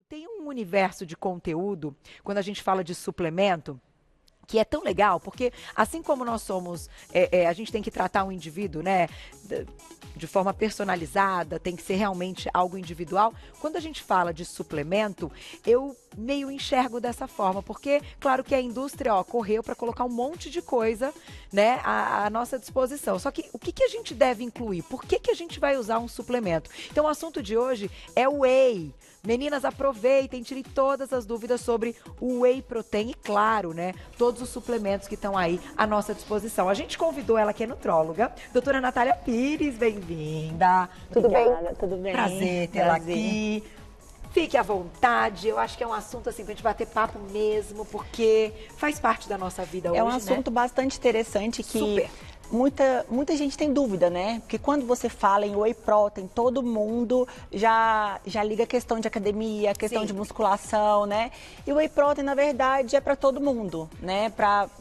Tem um universo de conteúdo, quando a gente fala de suplemento, que é tão legal, porque assim como nós somos, a gente tem que tratar um indivíduo, né, de forma personalizada, tem que ser realmente algo individual. Quando a gente fala de suplemento, eu meio enxergo dessa forma, porque claro que a indústria, correu para colocar um monte de coisa, né, à nossa disposição. Só que o que a gente deve incluir? Por que a gente vai usar um suplemento? Então o assunto de hoje é o whey. Meninas, aproveitem, tirem todas as dúvidas sobre o whey protein e, claro, né, todos os suplementos que estão aí à nossa disposição. A gente convidou ela, que é nutróloga, doutora Natália Pires, bem-vinda. Tudo bem? Tudo bem. Prazer tê-la aqui. Fique à vontade, eu acho que é um assunto assim pra gente bater papo mesmo, porque faz parte da nossa vida hoje, É um assunto bastante interessante que Super. muita gente tem dúvida, né? Porque quando você fala em whey protein, todo mundo já liga a questão de academia, a questão Sim. de musculação, né? E o whey protein, na verdade, é para todo mundo, né?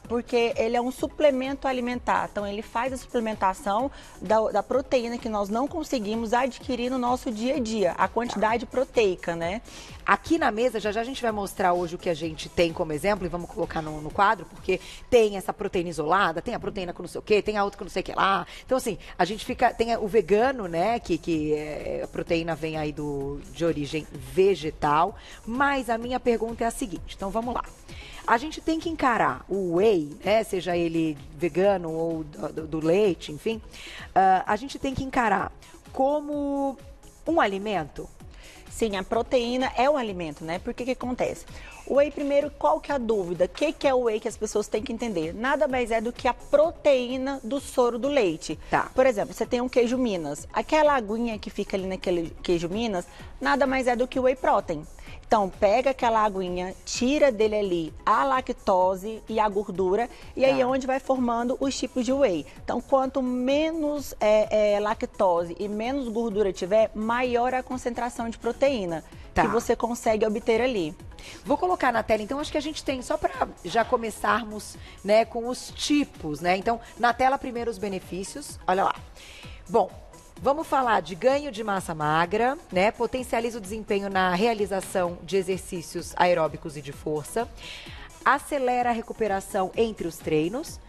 Porque ele é um suplemento alimentar. Então, ele faz a suplementação da proteína que nós não conseguimos adquirir no nosso dia a dia, a quantidade proteica, né? Aqui na mesa, já a gente vai mostrar hoje o que a gente tem como exemplo e vamos colocar no quadro, porque tem essa proteína isolada, tem a proteína com não sei o quê, tem a outra com não sei o que lá. Então, assim, a gente tem o vegano, né, a proteína vem aí de origem vegetal, mas a minha pergunta é a seguinte, então vamos lá. A gente tem que encarar o whey, né, seja ele vegano ou do leite, enfim, a gente tem que encarar como um alimento. Sim, a proteína é um alimento, né? Porque que acontece? O whey, primeiro, qual que é a dúvida? O que é o whey que as pessoas têm que entender? Nada mais é do que a proteína do soro do leite. Tá. Por exemplo, você tem um queijo Minas. Aquela aguinha que fica ali naquele queijo Minas, nada mais é do que o whey protein. Então, pega aquela aguinha, tira dele ali a lactose e a gordura, e aí é onde vai formando os tipos de whey. Então, quanto menos lactose e menos gordura tiver, maior a concentração de proteína que você consegue obter ali. Vou colocar na tela, então, acho que a gente tem, só para já começarmos, né, com os tipos, né? Então, na tela, primeiro os benefícios, olha lá. Bom, vamos falar de ganho de massa magra, né? Potencializa o desempenho na realização de exercícios aeróbicos e de força. Acelera a recuperação entre os treinos.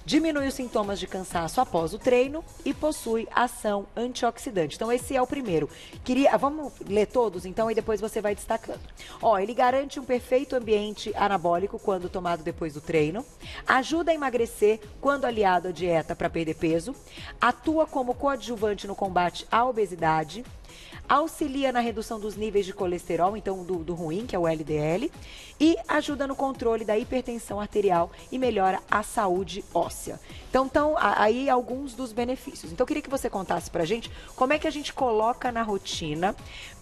Diminui os sintomas de cansaço após o treino e possui ação antioxidante. Então, esse é o primeiro. Vamos ler todos, então, e depois você vai destacando. Ele garante um perfeito ambiente anabólico quando tomado depois do treino. Ajuda a emagrecer quando aliado à dieta para perder peso. Atua como coadjuvante no combate à obesidade. Auxilia na redução dos níveis de colesterol, então do ruim, que é o LDL, e ajuda no controle da hipertensão arterial e melhora a saúde óssea. Então, aí alguns dos benefícios. Então, eu queria que você contasse pra gente como é que a gente coloca na rotina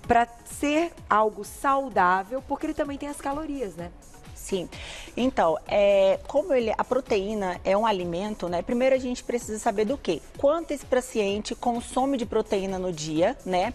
para ser algo saudável, porque ele também tem as calorias, né? Sim. Então, como a proteína é um alimento, né? Primeiro a gente precisa saber do quê? Quanto esse paciente consome de proteína no dia, né?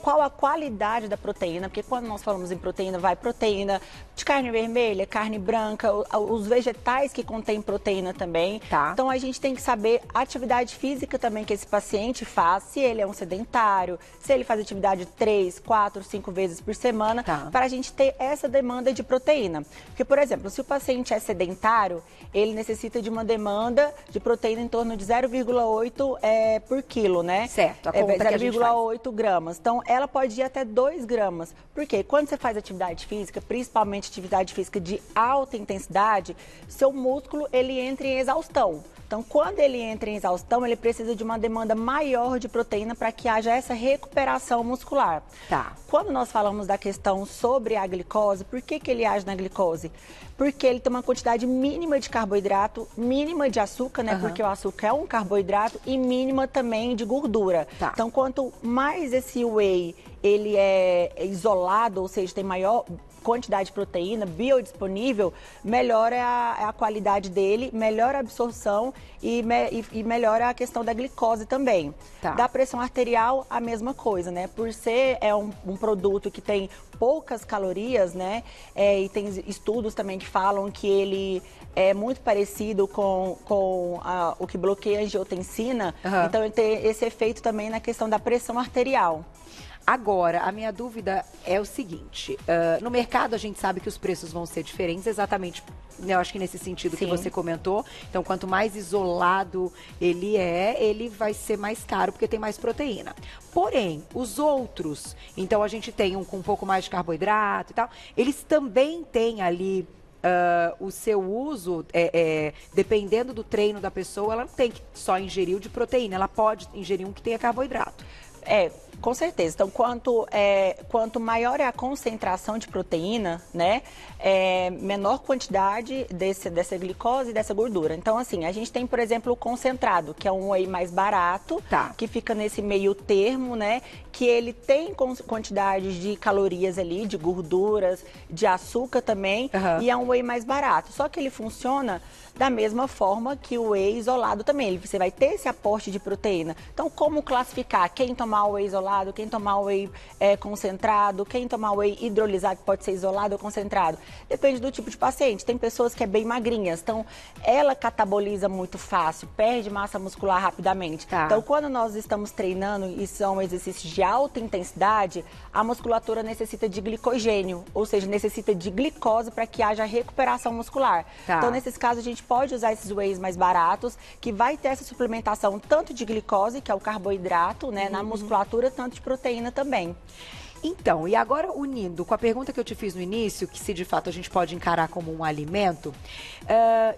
Qual a qualidade da proteína, porque quando nós falamos em proteína, vai proteína de carne vermelha, carne branca, os vegetais que contêm proteína também. Tá. Então a gente tem que saber a atividade física também que esse paciente faz, se ele é um sedentário, se ele faz atividade 3, 4, 5 vezes por semana, para a gente ter essa demanda de proteína. Porque, por exemplo, se o paciente é sedentário, ele necessita de uma demanda de proteína em torno de 0,8 por quilo, né? Certo, a conta que a gente faz. 0,8 gramas. Então, ela pode ir até 2 gramas. Por quê? Quando você faz atividade física, principalmente atividade física de alta intensidade, seu músculo, ele entra em exaustão. Então, quando ele entra em exaustão, ele precisa de uma demanda maior de proteína para que haja essa recuperação muscular. Tá. Quando nós falamos da questão sobre a glicose, por que ele age na glicose? Porque ele tem uma quantidade mínima de carboidrato, mínima de açúcar, né? Porque o açúcar é um carboidrato e mínima também de gordura. Tá. Então, quanto mais esse whey ele é isolado, ou seja, tem maior quantidade de proteína biodisponível, melhora a qualidade dele, melhora a absorção e melhora a questão da glicose também. Tá. Da pressão arterial, a mesma coisa, né? Por ser um produto que tem poucas calorias, né? E tem estudos também que falam que ele é muito parecido com o que bloqueia a angiotensina. Então, ele tem esse efeito também na questão da pressão arterial. Agora, a minha dúvida é o seguinte, no mercado a gente sabe que os preços vão ser diferentes, exatamente, eu acho que nesse sentido que você comentou. Então, quanto mais isolado ele vai ser mais caro, porque tem mais proteína. Porém, os outros, então a gente tem um com um pouco mais de carboidrato e tal, eles também têm ali o seu uso, dependendo do treino da pessoa, ela não tem que só ingerir o de proteína, ela pode ingerir um que tenha carboidrato. Com certeza. Então, quanto maior é a concentração de proteína, né, menor quantidade dessa glicose e dessa gordura. Então, assim, a gente tem, por exemplo, o concentrado, que é um whey mais barato, que fica nesse meio termo, né, que ele tem quantidades de calorias ali, de gorduras, de açúcar também, e é um whey mais barato. Só que ele funciona da mesma forma que o whey isolado também. Você vai ter esse aporte de proteína. Então, como classificar quem tomar o whey isolado, quem tomar o whey concentrado, quem tomar o whey hidrolisado, que pode ser isolado ou concentrado? Depende do tipo de paciente. Tem pessoas que é bem magrinhas, então ela cataboliza muito fácil, perde massa muscular rapidamente. Então, quando nós estamos treinando e são exercícios de alta intensidade, a musculatura necessita de glicogênio, ou seja, necessita de glicose para que haja recuperação muscular. Então, nesses casos, a gente pode usar esses wheys mais baratos, que vai ter essa suplementação tanto de glicose, que é o carboidrato, né, na musculatura, tanto de proteína também. Então, e agora unindo com a pergunta que eu te fiz no início, que se de fato a gente pode encarar como um alimento,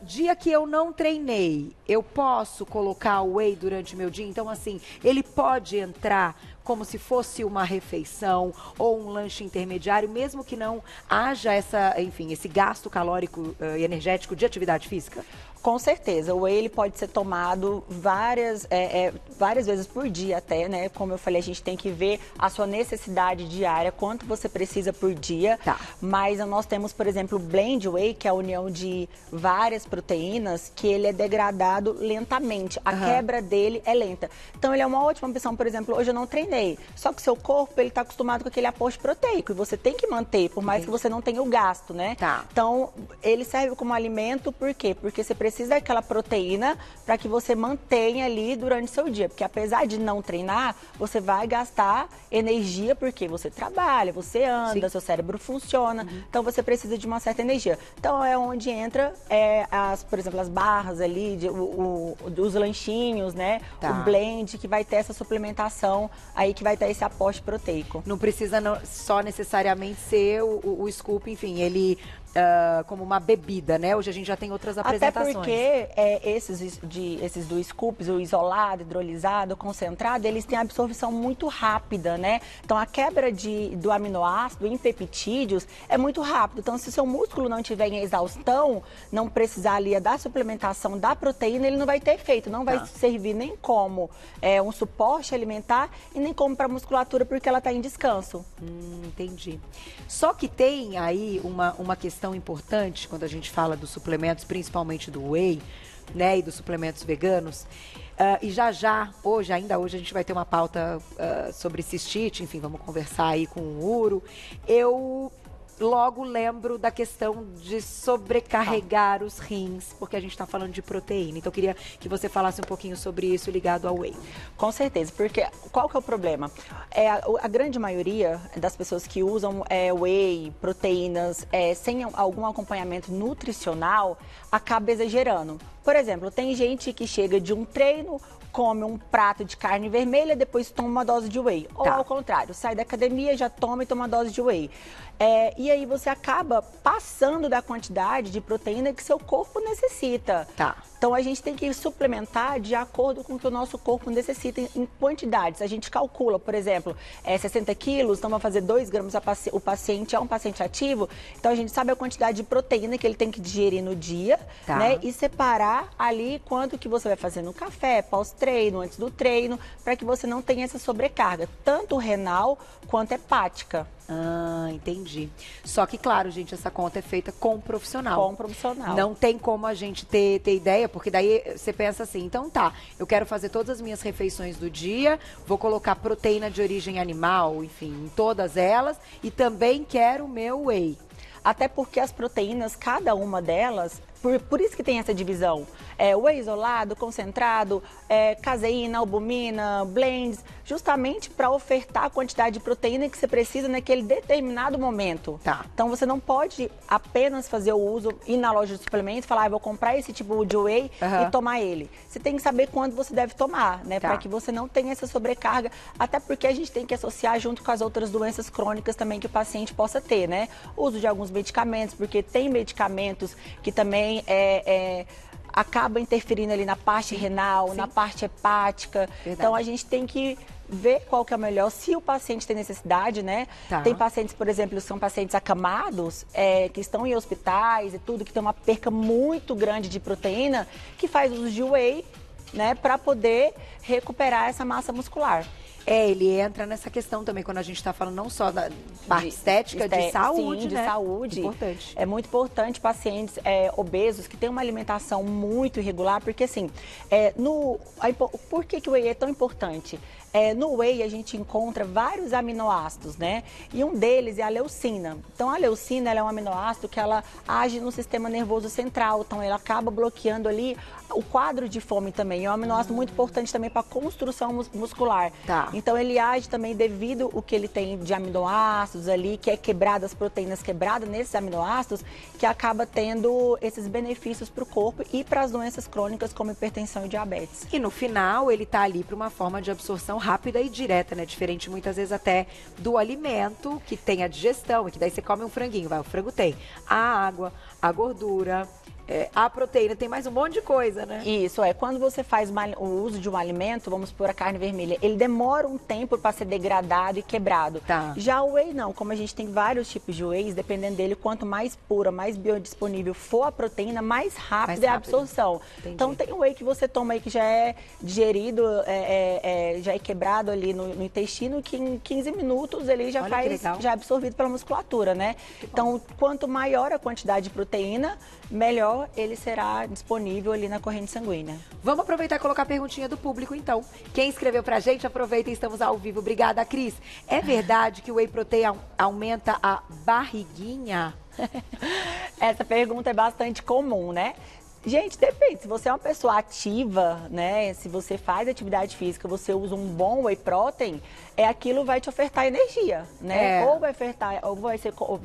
dia que eu não treinei, eu posso colocar o whey durante meu dia? Então, assim, ele pode entrar como se fosse uma refeição ou um lanche intermediário, mesmo que não haja esse gasto calórico e energético de atividade física? Com certeza, o whey ele pode ser tomado várias vezes por dia até, né? Como eu falei, a gente tem que ver a sua necessidade diária, quanto você precisa por dia. Mas nós temos, por exemplo, o blend whey, que é a união de várias proteínas, que ele é degradado lentamente. A quebra dele é lenta. Então, ele é uma ótima opção. Por exemplo, hoje eu não treinei, só que o seu corpo, ele está acostumado com aquele aporte proteico e você tem que manter, por mais que você não tenha o gasto, né? Então, ele serve como alimento, por quê? Porque você precisa daquela proteína para que você mantenha ali durante o seu dia. Porque apesar de não treinar, você vai gastar energia porque você trabalha, você anda, seu cérebro funciona. Então, você precisa de uma certa energia. Então, é onde entra, por exemplo, as barras ali, os lanchinhos, né? O blend, que vai ter essa suplementação aí, que vai ter esse aporte proteico. Não precisa só necessariamente ser o scoop, enfim, ele... como uma bebida, né? Hoje a gente já tem outras apresentações. Até porque esses do scoops, o isolado, hidrolisado, o concentrado, eles têm absorção muito rápida, né? Então, a quebra do aminoácido em peptídeos é muito rápido. Então, se o seu músculo não tiver em exaustão, não precisar ali da suplementação da proteína, ele não vai ter efeito. Não vai servir nem como um suporte alimentar e nem como para a musculatura, porque ela está em descanso. Entendi. Só que tem aí uma questão importante quando a gente fala dos suplementos, principalmente do whey, né, e dos suplementos veganos. E ainda hoje a gente vai ter uma pauta sobre cistite, enfim, vamos conversar aí com o Uro. Eu logo lembro da questão de sobrecarregar os rins, porque a gente está falando de proteína. Então, eu queria que você falasse um pouquinho sobre isso ligado ao whey. Com certeza, porque qual que é o problema? A grande maioria das pessoas que usam whey, proteínas, sem algum acompanhamento nutricional, acaba exagerando. Por exemplo, tem gente que chega de um treino, come um prato de carne vermelha, depois toma uma dose de whey. Ou ao contrário, sai da academia, já toma e toma uma dose de whey. E aí você acaba passando da quantidade de proteína que seu corpo necessita. Então, a gente tem que suplementar de acordo com o que o nosso corpo necessita em quantidades. A gente calcula, por exemplo, 60 quilos, então vamos fazer 2 gramas, o paciente é um paciente ativo, então a gente sabe a quantidade de proteína que ele tem que digerir no dia, né? E separar ali quanto que você vai fazer no café, pós-treino, antes do treino, para que você não tenha essa sobrecarga, tanto renal quanto hepática. Entendi. Só que, claro, gente, essa conta é feita com um profissional. Com um profissional. Não tem como a gente ter ideia, porque daí você pensa assim, então eu quero fazer todas as minhas refeições do dia, vou colocar proteína de origem animal, enfim, em todas elas, e também quero o meu whey. Até porque as proteínas, cada uma delas, Por isso que tem essa divisão. Whey isolado, concentrado, caseína, albumina, blends, justamente para ofertar a quantidade de proteína que você precisa naquele determinado momento. Tá. Então você não pode apenas fazer o uso, ir na loja de suplementos e falar, vou comprar esse tipo de whey e tomar ele. Você tem que saber quando você deve tomar, né? Para que você não tenha essa sobrecarga, até porque a gente tem que associar junto com as outras doenças crônicas também que o paciente possa ter, né? O uso de alguns medicamentos, porque tem medicamentos que também acaba interferindo ali na parte renal, na parte hepática. Verdade. Então a gente tem que ver qual que é o melhor, se o paciente tem necessidade, né? Tá. Tem pacientes, por exemplo, são pacientes acamados, que estão em hospitais e tudo, que tem uma perca muito grande de proteína, que faz uso de whey, né, para poder recuperar essa massa muscular. Ele entra nessa questão também, quando a gente está falando não só da parte estética, de saúde, sim, né? De saúde. Importante. É muito importante pacientes obesos que têm uma alimentação muito irregular, porque assim, por que o whey é tão importante? No whey a gente encontra vários aminoácidos, né? E um deles é a leucina. Então a leucina ela é um aminoácido que ela age no sistema nervoso central, então ela acaba bloqueando ali o quadro de fome também. É um aminoácido muito importante também para a construção muscular. Tá. Então ele age também devido ao que ele tem de aminoácidos ali, que é quebrado, as proteínas quebradas nesses aminoácidos, que acaba tendo esses benefícios para o corpo e para as doenças crônicas como hipertensão e diabetes. E no final ele tá ali para uma forma de absorção rápida e direta, né? Diferente muitas vezes até do alimento que tem a digestão, e que daí você come um franguinho, o frango tem a água, a gordura, a proteína, tem mais um monte de coisa, né? Isso, quando você faz o uso de um alimento, vamos supor a carne vermelha, ele demora um tempo para ser degradado e quebrado. Tá. Já o whey não, como a gente tem vários tipos de whey, dependendo dele, quanto mais pura, mais biodisponível for a proteína, mais rápida é a absorção. Entendi. Então tem o whey que você toma aí que já é digerido, já é quebrado ali no intestino, que em 15 minutos ele já já é absorvido pela musculatura, né? Então, quanto maior a quantidade de proteína, melhor ele será disponível ali na corrente sanguínea. Vamos aproveitar e colocar a perguntinha do público, então. Quem escreveu pra gente, aproveita e estamos ao vivo. Obrigada, Cris. É verdade que o whey protein aumenta a barriguinha? Essa pergunta é bastante comum, né? Gente, depende. Se você é uma pessoa ativa, né? Se você faz atividade física, você usa um bom whey protein, aquilo vai te ofertar energia, né? Ou vai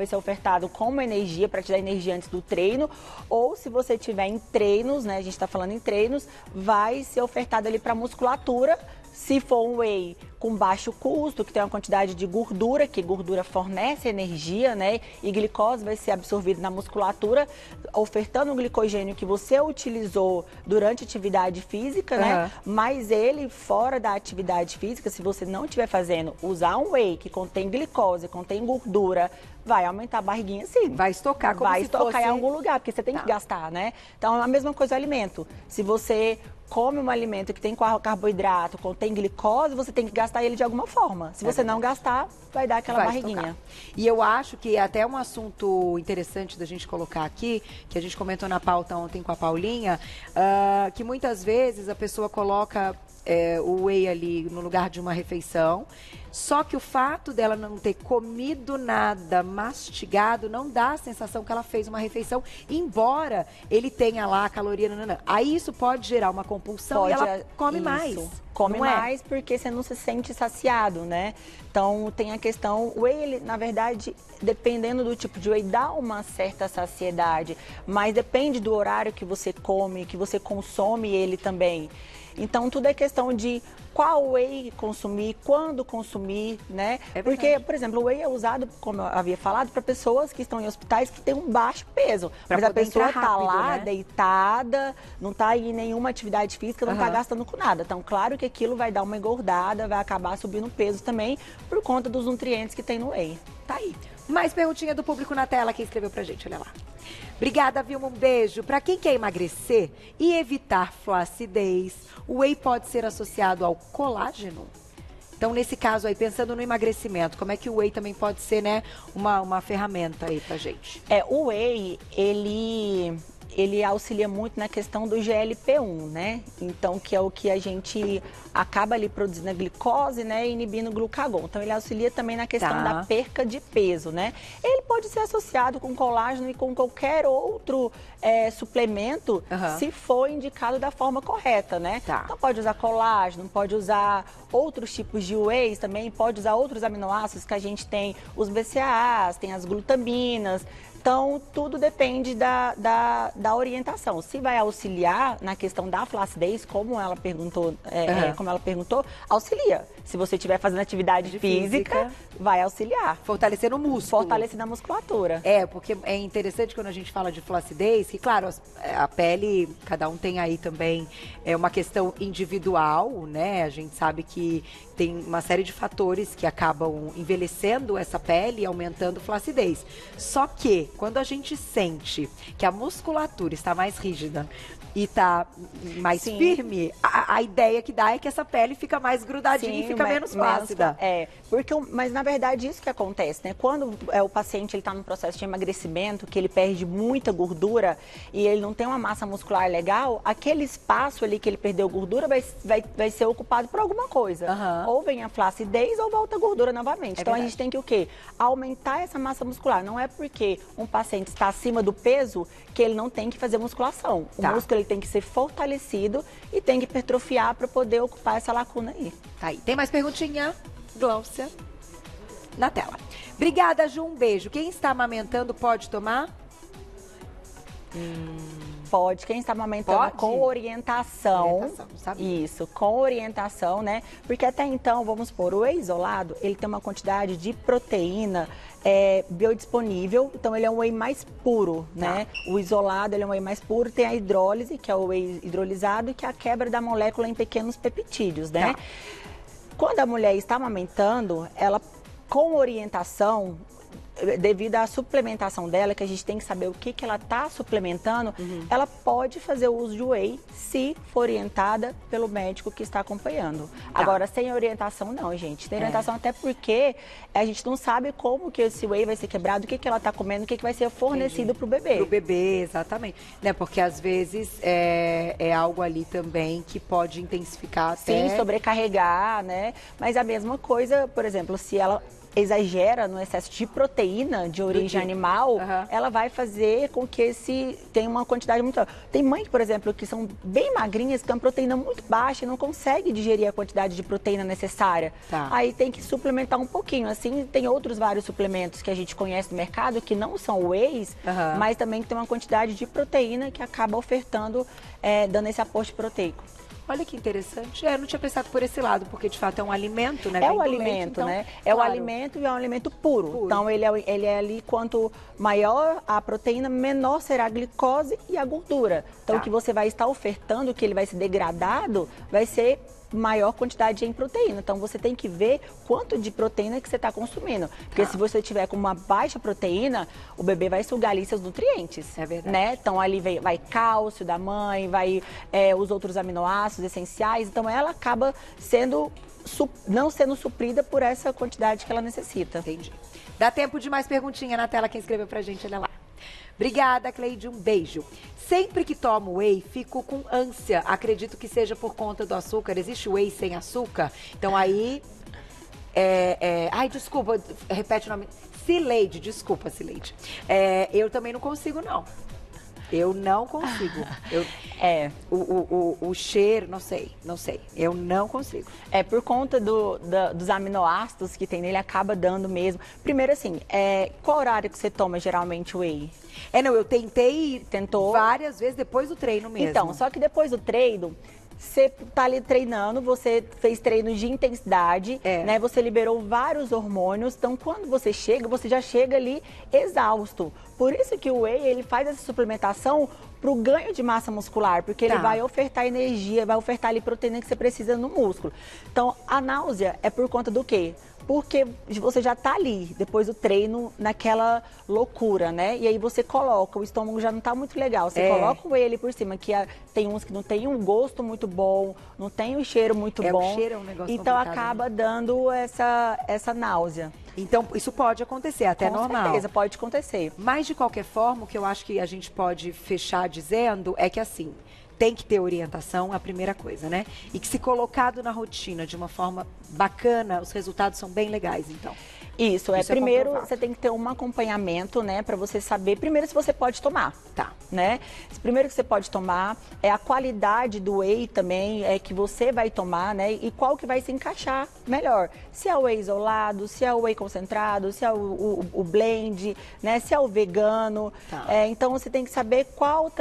ser ofertado como energia para te dar energia antes do treino, ou se você tiver em treinos, né? A gente está falando em treinos, vai ser ofertado ali para musculatura. Se for um whey com baixo custo, que tem uma quantidade de gordura, que gordura fornece energia, né? E glicose vai ser absorvida na musculatura, ofertando o glicogênio que você utilizou durante a atividade física, né? Mas ele, fora da atividade física, se você não estiver fazendo, usar um whey que contém glicose, contém gordura, vai aumentar a barriguinha sim. Vai estocar como vai se estocar fosse... em algum lugar, porque você tem que gastar, né? Então, é a mesma coisa o alimento. Se você come um alimento que tem carboidrato, contém glicose, você tem que gastar ele de alguma forma. Se você não gastar, vai dar aquela barriguinha. Estocar. E eu acho que até um assunto interessante da gente colocar aqui, que a gente comentou na pauta ontem com a Paulinha, que muitas vezes a pessoa coloca o whey ali no lugar de uma refeição, só que o fato dela não ter comido nada, mastigado, não dá a sensação que ela fez uma refeição, embora ele tenha lá a caloria, aí isso pode gerar uma compulsão e ela come mais. Come mais porque você não se sente saciado, né? Então tem a questão, o whey, ele, na verdade, dependendo do tipo de whey, dá uma certa saciedade, mas depende do horário que você come, que você consome ele também. Então tudo é questão de qual whey consumir, quando consumir, né? Porque, por exemplo, o whey é usado, como eu havia falado, para pessoas que estão em hospitais que têm um baixo peso. Mas a pessoa está lá, deitada, não está em nenhuma atividade física, não está gastando com nada. Então, claro que aquilo vai dar uma engordada, vai acabar subindo peso também, por conta dos nutrientes que tem no whey. Tá aí. Mais perguntinha do público na tela, quem escreveu pra gente, olha lá. Obrigada, Vilma, um beijo. Para quem quer emagrecer e evitar flacidez, o whey pode ser associado ao colágeno? Então, nesse caso aí, pensando no emagrecimento, como é que o whey também pode ser, né, uma ferramenta aí pra gente? O whey, ele ele auxilia muito na questão do GLP-1, né? Então, que é o que a gente acaba ali produzindo a glicose, né? E inibindo o glucagon. Então, ele auxilia também na questão da perca de peso, né? Ele pode ser associado com colágeno e com qualquer outro suplemento, se for indicado da forma correta, né? Então, pode usar colágeno, pode usar outros tipos de whey também, pode usar outros aminoácidos que a gente tem, os BCAAs, tem as glutaminas. Então, tudo depende da orientação. Se vai auxiliar na questão da flacidez, como ela perguntou, auxilia. Se você estiver fazendo atividade física, vai auxiliar. Fortalecendo o músculo. Fortalecendo a musculatura. Porque é interessante quando a gente fala de flacidez, que claro, a pele, cada um tem aí também uma questão individual, né? A gente sabe que tem uma série de fatores que acabam envelhecendo essa pele e aumentando a flacidez. Só que, quando a gente sente que a musculatura está mais rígida e está mais firme, a ideia que dá é que essa pele fica mais grudadinha e fica menos flácida. Mas na verdade isso que acontece, né? Quando o paciente está num processo de emagrecimento, que ele perde muita gordura e ele não tem uma massa muscular legal, aquele espaço ali que ele perdeu gordura vai ser ocupado por alguma coisa. Ou vem a flacidez ou volta a gordura novamente. Então a gente tem que o quê? Aumentar essa massa muscular. Não é porque um paciente está acima do peso que ele não tem que fazer musculação. O músculo ele tem que ser fortalecido e tem que hipertrofiar para poder ocupar essa lacuna aí. Tá aí. Tem mais perguntinha, Gláucia? Na tela. Obrigada, Ju. Um beijo. Quem está amamentando pode tomar? Pode. Quem está amamentando com orientação. Isso, com orientação, né? Porque até então, vamos supor, o whey isolado, ele tem uma quantidade de proteína biodisponível, então ele é um whey mais puro, né? O isolado, ele é um whey mais puro, tem a hidrólise, que é o whey hidrolisado, que é a quebra da molécula em pequenos peptídeos, né? Quando a mulher está amamentando, ela, com orientação, devido à suplementação dela, que a gente tem que saber o que ela está suplementando, ela pode fazer o uso de whey se for orientada pelo médico que está acompanhando. Agora, sem orientação, não, gente. Sem orientação até porque a gente não sabe como que esse whey vai ser quebrado, o que ela está comendo, o que vai ser fornecido para o bebê. Para o bebê, exatamente. Né? Porque às vezes é algo ali também que pode intensificar até... Sim, sobrecarregar, né? Mas a mesma coisa, por exemplo, se ela exagera no excesso de proteína de origem animal, ela vai fazer com que tenha uma quantidade muito... Tem mães, por exemplo, que são bem magrinhas, que têm uma proteína muito baixa e não consegue digerir a quantidade de proteína necessária. Aí tem que suplementar um pouquinho. Assim, tem outros vários suplementos que a gente conhece no mercado, que não são wheys, mas também que tem uma quantidade de proteína que acaba ofertando, dando esse aporte proteico. Olha que interessante. Eu não tinha pensado por esse lado, porque de fato é um alimento, né? É um alimento, né? É um alimento e é um alimento puro. Então, ele é ali, quanto maior a proteína, menor será a glicose e a gordura. Então, o que você vai estar ofertando, que ele vai ser degradado, vai ser maior quantidade em proteína. Então, você tem que ver quanto de proteína que você está consumindo. Porque se você tiver com uma baixa proteína, o bebê vai sugar ali seus nutrientes. É verdade. Né? Então, ali vai cálcio da mãe, vai os outros aminoácidos essenciais. Então, ela acaba não sendo suprida por essa quantidade que ela necessita. Entendi. Dá tempo de mais perguntinha na tela, quem escreveu pra gente, olha lá. Obrigada, Cleide, um beijo. Sempre que tomo whey, fico com ânsia. Acredito que seja por conta do açúcar. Existe whey sem açúcar? Então aí... Ai, desculpa, repete o nome. Cileide, desculpa, Cileide. Eu também não consigo, não. Eu não consigo. O cheiro, não sei. Eu não consigo. Por conta dos aminoácidos que tem nele, acaba dando mesmo. Primeiro, assim, qual horário que você toma geralmente o whey? Não, eu tentou várias vezes depois do treino mesmo. Então, só que depois do treino, você tá ali treinando, você fez treinos de intensidade, né? Você liberou vários hormônios, então quando você já chega ali exausto. Por isso que o whey, ele faz essa suplementação para o ganho de massa muscular, porque ele vai ofertar energia, vai ofertar ali proteína que você precisa no músculo. Então, a náusea é por conta do quê? Porque você já tá ali, depois do treino, naquela loucura, né? E aí você coloca, o estômago já não tá muito legal. Você coloca o whey ali por cima, que tem uns que não tem um gosto muito bom, não tem um cheiro muito bom. O cheiro é um negócio então complicado, acaba dando essa náusea. Então, isso pode acontecer, até Com normal. certeza, pode acontecer. Mas, de qualquer forma, o que eu acho que a gente pode fechar dizendo é que, assim, tem que ter orientação, a primeira coisa, né? E que se colocado na rotina de uma forma bacana, os resultados são bem legais, então. Isso, Isso é primeiro comprovado. você tem que ter um acompanhamento, né, para você saber primeiro se você pode tomar. Tá. Né? Primeiro que você pode tomar é a qualidade do whey também, que você vai tomar, né? E qual que vai se encaixar melhor. Se é o whey isolado, se é o whey concentrado, se é o blend, né? Se é o vegano. Tá. Então você tem que saber qual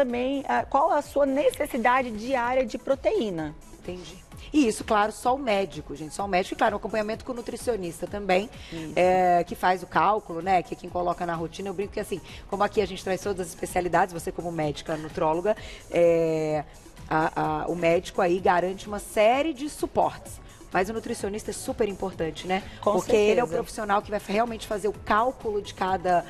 a sua necessidade diária de proteína. Entendi. E isso, claro, só o médico, gente. Só o médico e, claro, um acompanhamento com o nutricionista também, que faz o cálculo, né? Que é quem coloca na rotina. Eu brinco que, assim, como aqui a gente traz todas as especialidades, você como médica, nutróloga, o médico aí garante uma série de suportes. Mas o nutricionista é super importante, né? Porque ele é o profissional que vai realmente fazer o cálculo de cada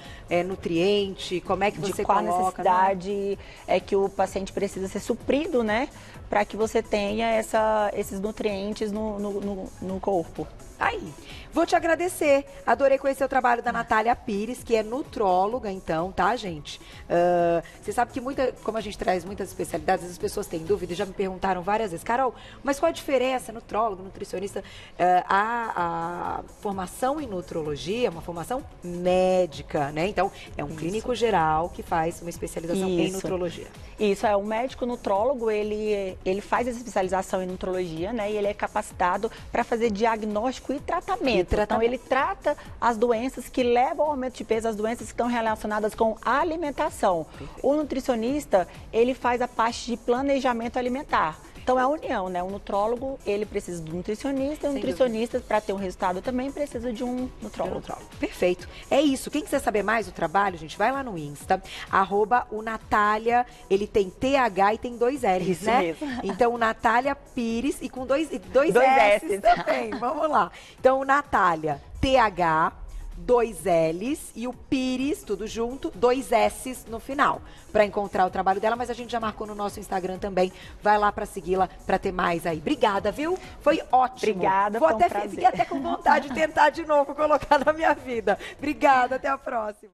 nutriente, como é que você qual coloca. A necessidade que o paciente precisa ser suprido, né? Para que você tenha esses nutrientes no corpo. Aí, vou te agradecer. Adorei conhecer o trabalho da Natália Pires, que é nutróloga, então, tá, gente? Você sabe que como a gente traz muitas especialidades, as pessoas têm dúvida e já me perguntaram várias vezes, Carol, mas qual a diferença, nutrólogo, nutricionista? A formação em nutrologia é uma formação médica, né? Então, é um clínico geral que faz uma especialização em nutrologia. Isso, o médico nutrólogo, ele faz essa especialização em nutrologia, né? E ele é capacitado para fazer diagnóstico e tratamento. Então, ele trata as doenças que levam ao aumento de peso, as doenças que estão relacionadas com a alimentação. Perfeito. O nutricionista, ele faz a parte de planejamento alimentar. Então, é a união, né? O nutrólogo, ele precisa do nutricionista, e o nutricionista, para ter um resultado, também precisa de um nutrólogo. Perfeito. É isso. Quem quiser saber mais do trabalho, gente, vai lá no Insta, @o Natália, ele tem TH e tem 2 L's, isso né? Mesmo. Então, Natália Pires e com dois S's também. Vamos lá. Então, Natália, TH, 2 L's e o Pires, tudo junto, 2 S's no final, para encontrar o trabalho dela, mas a gente já marcou no nosso Instagram também. Vai lá para segui-la, para ter mais aí. Obrigada, viu? Foi ótimo. Obrigada, fiquei até com vontade de tentar de novo colocar na minha vida. Obrigada, até a próxima.